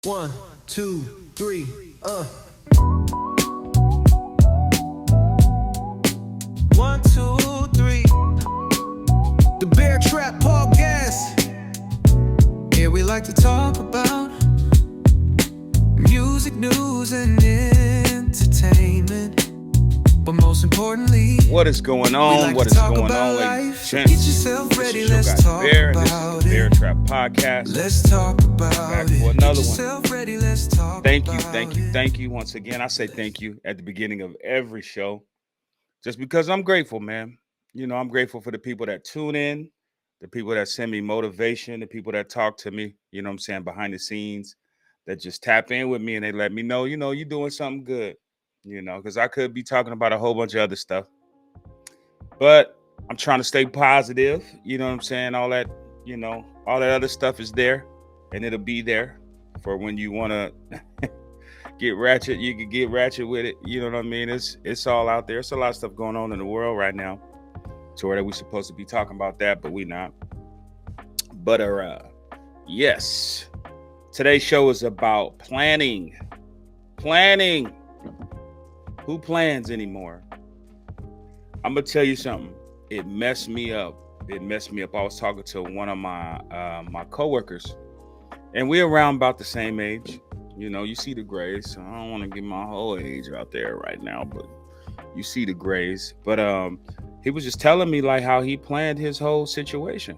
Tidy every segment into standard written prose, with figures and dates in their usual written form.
One, two, three, One, two, three. The Bear Trap Podcast. Here we like to talk about music, news, and entertainment. But most importantly, What is going we on? like What to is talk going about on, ladies life. and So gents? get yourself This ready, is your let's guy talk Bear, and this is about the Bear it. Trap Podcast. Let's talk about Back it. for Get another one. yourself ready, let's talk Thank you, about thank you, it. thank you. Once again, I say thank you at the beginning of every show, just because I'm grateful, man. You know, I'm grateful for the people that tune in, the people that send me motivation, the people that talk to me, you know what I'm saying, behind the scenes, that just tap in with me and they let me know, you're doing something good, because I could be talking about a whole bunch of other stuff. But I'm trying to stay positive. You know what I'm saying? All that other stuff is there and it'll be there for when you want to get ratchet. You can get ratchet with it. You know what I mean? It's all out there. It's a lot of stuff going on in the world right now. To where we're supposed to be talking about that, but we not. But yes. Today's show is about planning. Planning. Who plans anymore? I'm gonna tell you something. It messed me up. I was talking to one of my coworkers, and we're around about the same age. You see the grays. So I don't want to get my whole age out there right now, but you see the grays. But he was just telling me like how he planned his whole situation,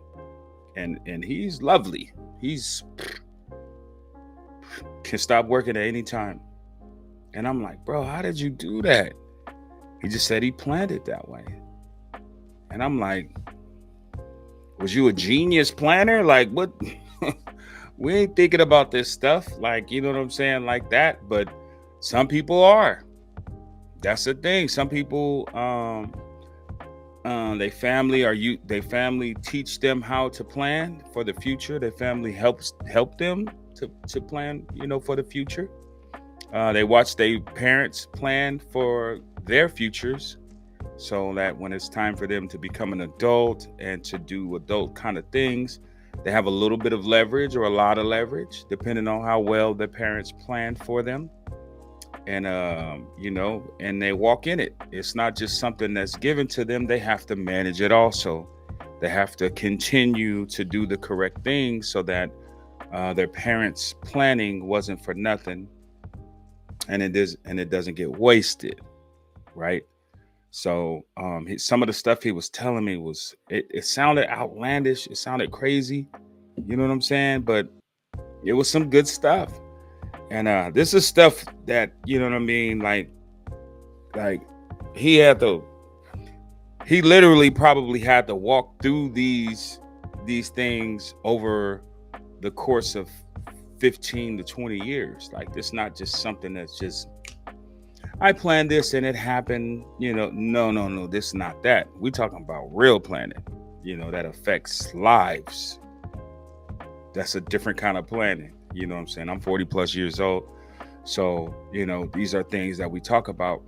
and he's lovely. He's can stop working at any time, and I'm like, bro, how did you do that? He just said he planned it that way, and I'm like, was you a genius planner? Like, what? We ain't thinking about this stuff. Like, you know what I'm saying? Like that. But some people are. That's the thing. Some people, they family teach them how to plan for the future. Their family help them to plan, for the future. They watch their parents plan for their futures, so that when it's time for them to become an adult and to do adult kind of things, they have a little bit of leverage or a lot of leverage, depending on how well their parents planned for them. And, and they walk in it. It's not just something that's given to them. They have to manage it also. They have to continue to do the correct things so that their parents' planning wasn't for nothing, and it doesn't get wasted, right? So some of the stuff he was telling me it sounded outlandish. It sounded crazy. You know what I'm saying? But it was some good stuff. And this is stuff that, you know what I mean? Like he had to he literally probably had to walk through these things over the course of 15 to 20 years. Like, it's not just something that's just I planned this and it happened, no, this is not that. We're talking about real planning, that affects lives. That's a different kind of planning. You know what I'm saying? I'm 40 plus years old. So, these are things that we talk about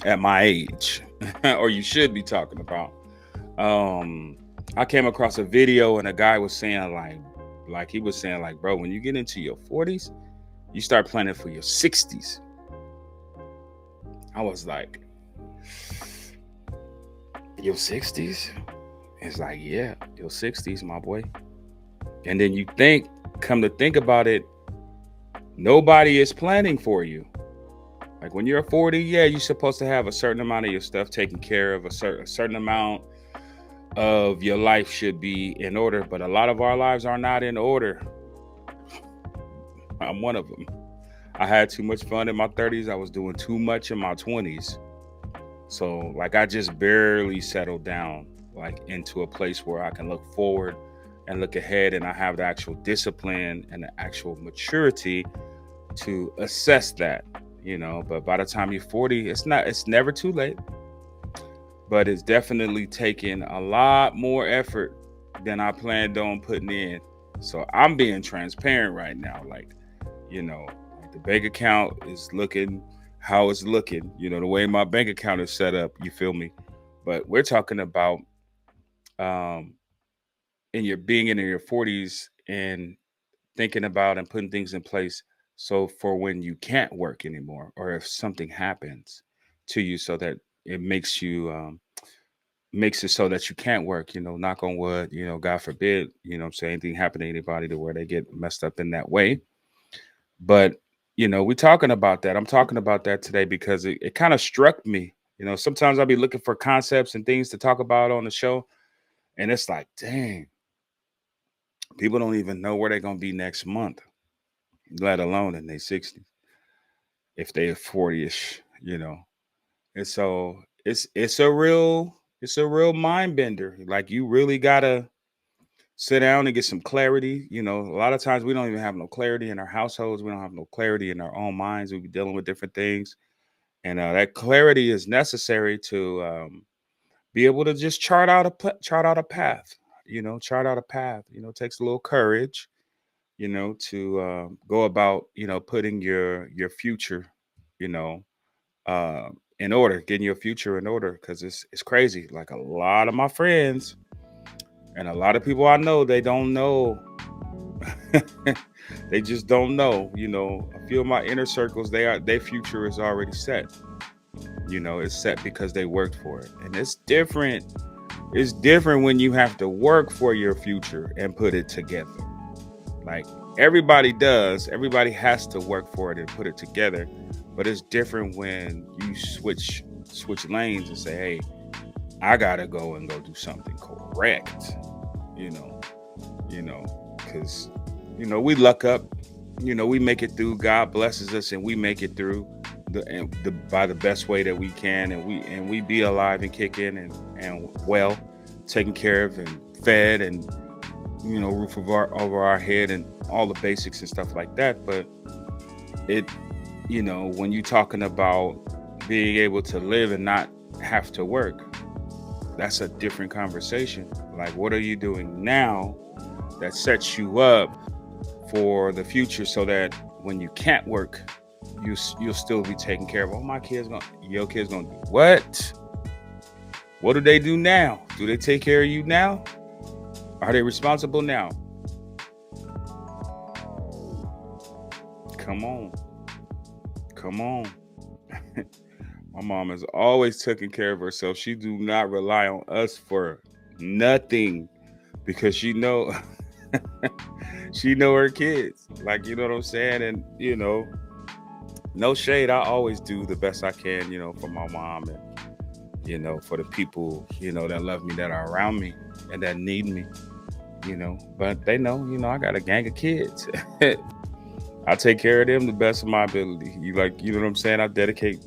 at my age, or you should be talking about. I came across a video and a guy was saying like he was saying like, bro, when you get into your 40s, you start planning for your 60s. I was like, your 60s? It's like, yeah, your 60s, my boy. And then come to think about it, nobody is planning for you. Like when you're 40, yeah, you're supposed to have a certain amount of your stuff taken care of, a certain amount of your life should be in order, but a lot of our lives are not in order. I'm one of them. I had too much fun in my 30s. I was doing too much in my 20s. So like I just barely settled down like into a place where I can look forward and look ahead, and I have the actual discipline and the actual maturity to assess that, but by the time you're 40, it's never too late, but it's definitely taking a lot more effort than I planned on putting in. So I'm being transparent right now. Like, like the bank account is looking how it's looking, the way my bank account is set up, you feel me? But we're talking about in your being in your 40s and thinking about and putting things in place so for when you can't work anymore, or if something happens to you, so that it makes it so that you can't work, knock on wood, God forbid, what I'm saying, anything happen to anybody to where they get messed up in that way. But, we're talking about that. I'm talking about that today because it kind of struck me. Sometimes I'll be looking for concepts and things to talk about on the show. And it's like, dang, people don't even know where they're going to be next month, let alone in their 60s, if they're 40ish, And so it's a real mind bender. Like, you really gotta sit down and get some clarity. A lot of times we don't even have no clarity in our households. We don't have no clarity in our own minds. We be dealing with different things, and that clarity is necessary to be able to just chart out a path. Chart out a path. It takes a little courage. To go about putting your future, you know, in order, getting your future in order, because it's crazy. Like, a lot of my friends and a lot of people I know, they don't know. They just don't know. A few of my inner circles, their future is already set. It's set because they worked for it. And it's different. It's different when you have to work for your future and put it together. Like, everybody does. Everybody has to work for it and put it together. But it's different when you switch lanes and say, hey, I gotta go do something correct. Because we luck up. We make it through. God blesses us, and we make it through by the best way that we can, and we be alive and kicking and well, taken care of and fed, and roof over our head, and all the basics and stuff like that. But when you're talking about being able to live and not have to work, that's a different conversation. Like, what are you doing now that sets you up for the future, so that when you can't work, you'll still be taken care of? Oh, your kids gonna do what? What do they do now? Do they take care of you now? Are they responsible now? Come on. My mom has always taken care of herself. She do not rely on us for nothing, because she know her kids. Like, you know what I'm saying? And no shade. I always do the best I can, for my mom, and for the people, that love me, that are around me, and that need me. But they know, I got a gang of kids. I take care of them the best of my ability. You know what I'm saying? I dedicate,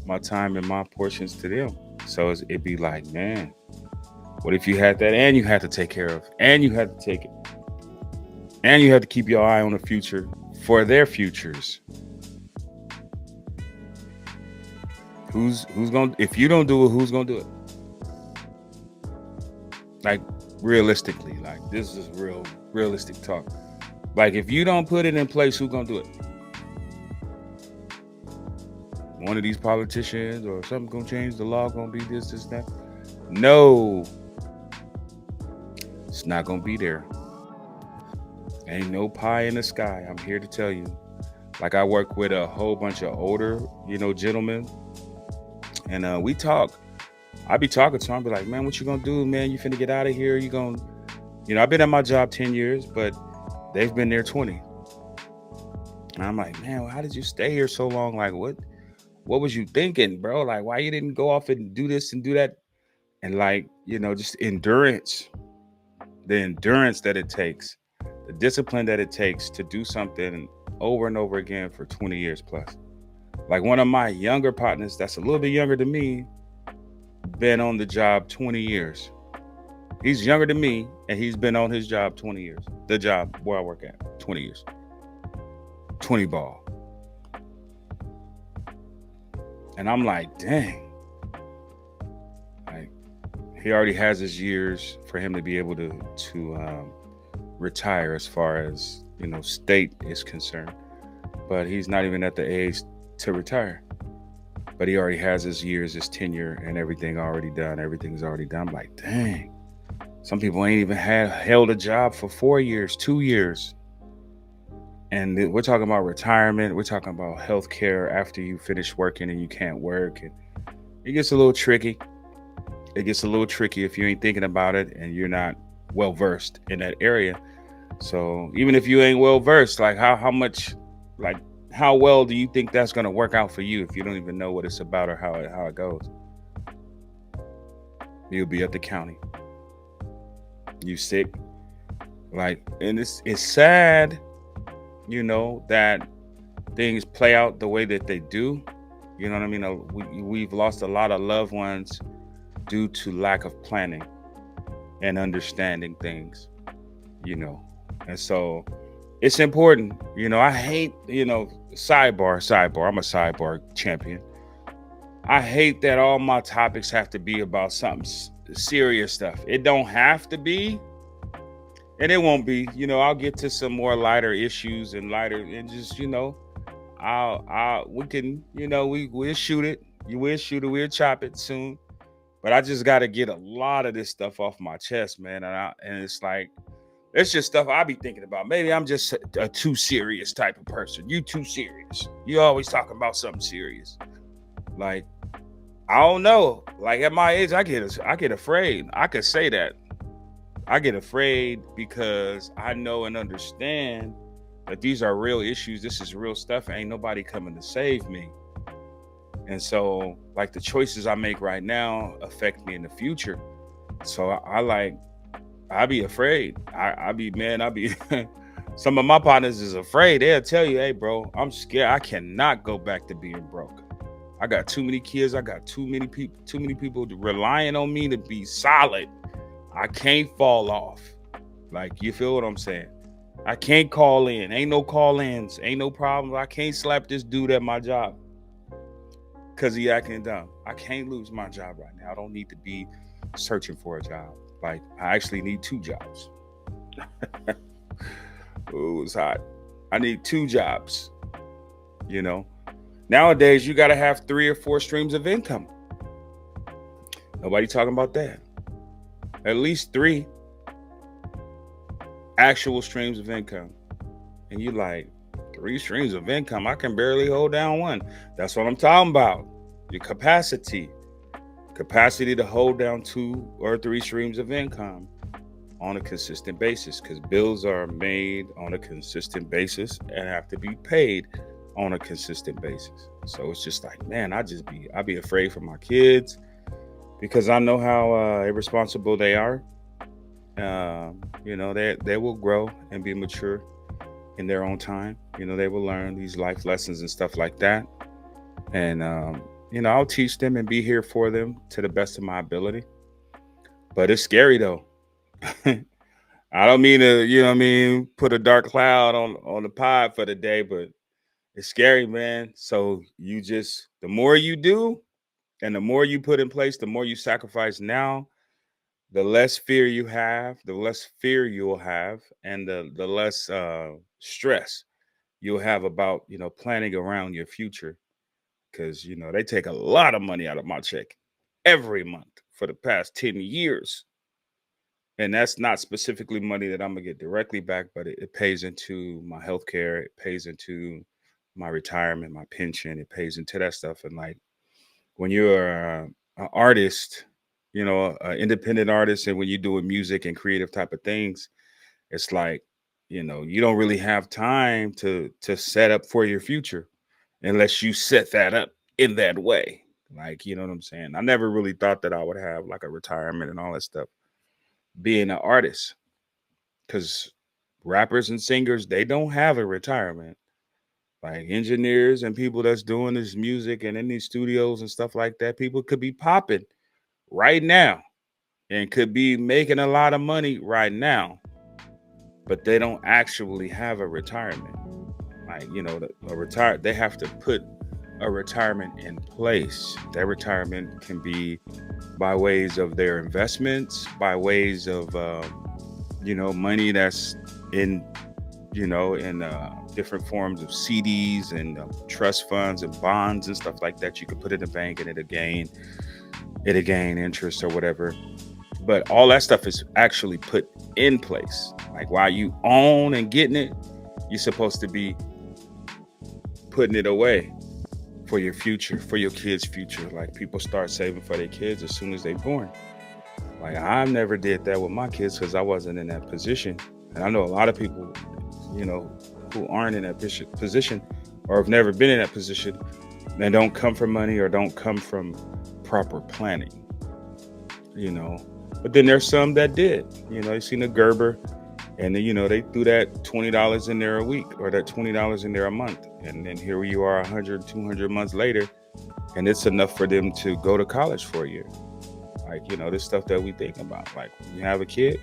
my time and my portions to them. So it'd be like, man, what if you had that and you had to take care of, and you had to take it, and you had to keep your eye on the future for their futures? Who's gonna, if you don't do it, who's gonna do it? Like, realistically, like, this is realistic talk. Like, if you don't put it in place, who's gonna do it? One of these politicians or something gonna change the law, gonna be this, that? No, it's not gonna be there. Ain't no pie in the sky. I'm here to tell you. Like, I work with a whole bunch of older, gentlemen, and we talk. I be talking to them. I be like, man, what you gonna do, man? You finna get out of here? You gonna, I've been at my job 10 years, but they've been there 20. And I'm like, man, how did you stay here so long? Like, what was you thinking, bro? Like, why you didn't go off and do this and do that? And like, just endurance, the endurance that it takes, the discipline that it takes to do something over and over again for 20 years plus. Like, one of my younger partners, that's a little bit younger than me, been on the job 20 years. He's younger than me, and he's been on his job 20 years. The job where I work at, 20 years. 20 ball. And I'm like, dang. Like, he already has his years for him to be able to retire, as far as, state is concerned. But he's not even at the age to retire. But he already has his years, his tenure, and everything already done. Everything's already done. I'm like, dang. Some people ain't even held a job for 4 years, 2 years. And we're talking about retirement. We're talking about healthcare after you finish working and you can't work. And it gets a little tricky. It gets a little tricky if you ain't thinking about it and you're not well versed in that area. So even if you ain't well versed, like how much, like how well do you think that's gonna work out for you if you don't even know what it's about or how it goes? You'll be at the county. You sick, like, and it's sad, that things play out the way that they do. You know what I mean? We've lost a lot of loved ones due to lack of planning and understanding things, and so it's important. I hate, sidebar. I'm a sidebar champion. I hate that all my topics have to be about something serious stuff. It don't have to be, and it won't be. I'll get to some more lighter issues and just, we can, we'll shoot it. We'll chop it soon. But I just got to get a lot of this stuff off my chest, man. And it's like, it's just stuff I be thinking about. Maybe I'm just a too serious type of person. You too serious. You always talking about something serious. Like, I don't know. Like at my age, I get afraid. I could say that. I get afraid because I know and understand that these are real issues. This is real stuff. Ain't nobody coming to save me. And so, like, the choices I make right now affect me in the future. So I be afraid. I be some of my partners is afraid. They'll tell you, hey, bro, I'm scared. I cannot go back to being broke. I got too many kids. I got too many people relying on me to be solid. I can't fall off. Like, you feel what I'm saying? I can't call in. Ain't no call-ins. Ain't no problem. I can't slap this dude at my job because he acting dumb. I can't lose my job right now. I don't need to be searching for a job. Like, I actually need 2 jobs. Ooh, it's hot. I need 2 jobs. Nowadays, you got to have 3 or 4 streams of income. Nobody talking about that. At least 3 actual streams of income. And you like, 3 streams of income? I can barely hold down one. That's what I'm talking about. Your capacity to hold down 2 or 3 streams of income on a consistent basis, because bills are made on a consistent basis and have to be paid on a consistent basis. So it's just like, man, I'd be afraid for my kids because I know how irresponsible they are. They will grow and be mature in their own time. They will learn these life lessons and stuff like that. And, I'll teach them and be here for them to the best of my ability. But it's scary though. I don't mean to, put a dark cloud on the pod for the day, but it's scary, man. So the more you do and the more you put in place, the more you sacrifice now, the less fear you have, the less fear you'll have, and the less stress you'll have about, planning around your future. Because, they take a lot of money out of my check every month for the past 10 years. And that's not specifically money that I'm going to get directly back, but it pays into my healthcare. It pays into my retirement, my pension. It pays into that stuff. And like, when you're an artist, an independent artist, and when you're doing music and creative type of things, it's like, you don't really have time to set up for your future unless you set that up in that way. Like, you know what I'm saying? I never really thought that I would have like a retirement and all that stuff being an artist, because rappers and singers, they don't have a retirement. Like engineers and people that's doing this music and in these studios and stuff like that, people could be popping right now and could be making a lot of money right now, but they don't actually have a retirement. Like, they have to put a retirement in place. That retirement can be by ways of their investments, by ways of, money that's in different forms of CDs and trust funds and bonds and stuff like that. You could put it in the bank and it'll gain interest or whatever. But all that stuff is actually put in place. Like while you own and getting it, You're supposed to be putting it away for your future, for your kids' future. Like people start saving for their kids as soon as they're born. Like I never did that with my kids because I wasn't in that position. And I know a lot of people, you know, who aren't in that position or have never been in that position and don't come from money or don't come from proper planning, you know. But then there's some that did, you know, you seen a Gerber and then, you know, they threw that $20 in there a week or that $20 in there a month. And then here you are 100, 200 months later, and it's enough for them to go to college for a year. Like, you know, this stuff that we think about, like when you have a kid,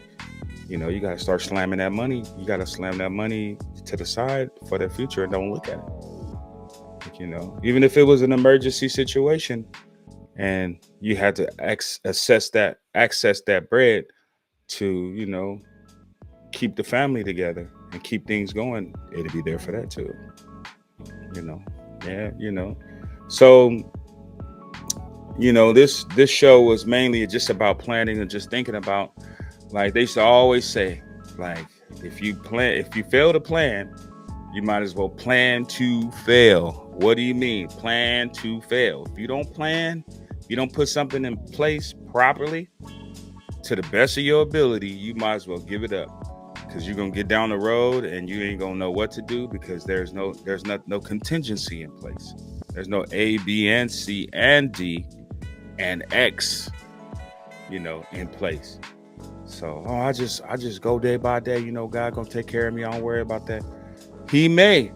you know, you got to start slamming that money. You got to slam that money to the side for the future and don't look at it. Like, you know, even if it was an emergency situation and you had to access that bread to, you know, keep the family together and keep things going, it'll be there for that too. You know, yeah, you know. So, you know, this show was mainly just about planning and just thinking about, like they used to always say, like if you fail to plan, you might as well plan to fail. What do you mean? Plan to fail. If you don't plan, you don't put something in place properly to the best of your ability, you might as well give it up. Because you're gonna get down the road and you ain't gonna know what to do because there's no contingency in place. There's no A, B, and C, and D, and X, you know, in place. So I just go day by day. You know, God gonna take care of me. I don't worry about that. He may,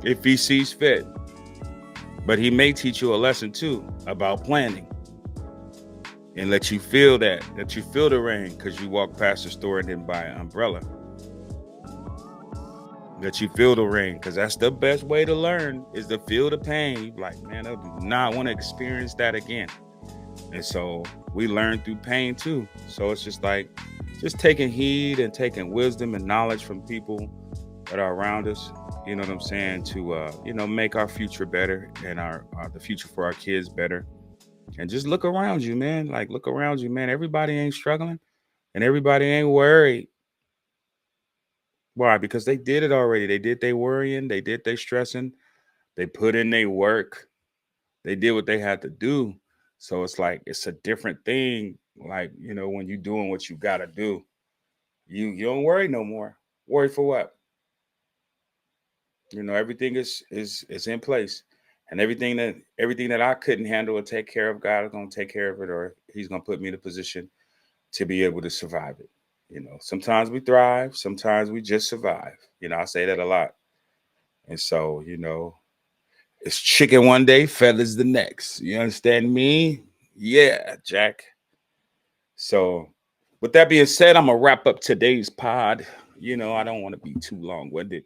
if he sees fit, but he may teach you a lesson too about planning. And let you feel that you feel the rain because you walk past the store and didn't buy an umbrella. That you feel the rain because that's the best way to learn is to feel the pain. You're like, man, I do not want to experience that again. And so we learn through pain too. So it's just like, just taking heed and taking wisdom and knowledge from people that are around us. You know what I'm saying? To, you know, make our future better and the future for our kids better. And just look around you, man. Like, look around you, man. Everybody ain't struggling and everybody ain't worried. Why? Because they did it already. They did their worrying. They did their stressing. They put in their work. They did what they had to do. So it's like, it's a different thing. Like, you know, when you're doing what you got to do, you don't worry no more. Worry for what? You know, everything is in place. And everything that I couldn't handle or take care of, God is going to take care of it, or he's going to put me in a position to be able to survive it. You know, sometimes we thrive, sometimes we just survive. You know, I say that a lot. And so, you know, it's chicken one day, feathers the next. You understand me? Yeah, Jack. So with that being said, I'm going to wrap up today's pod. You know, I don't want to be too long-winded.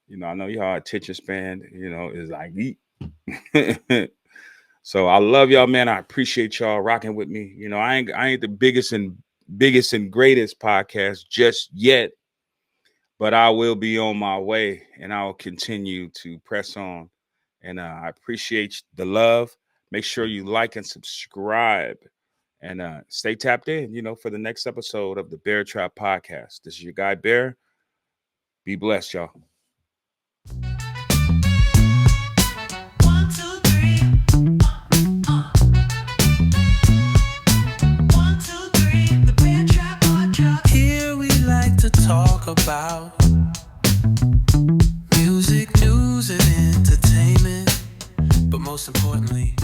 You know, I know y'all attention span, you know, is like, so I love y'all, man. I appreciate y'all rocking with me. You know, I ain't the biggest and greatest podcast just yet, but I will be on my way and I'll continue to press on. And I appreciate the love. Make sure you like and subscribe and stay tapped in, you know, for the next episode of the Bear Trap Podcast. This is your guy, Bear. Be blessed, y'all. Talk about music, news, and entertainment, but most importantly,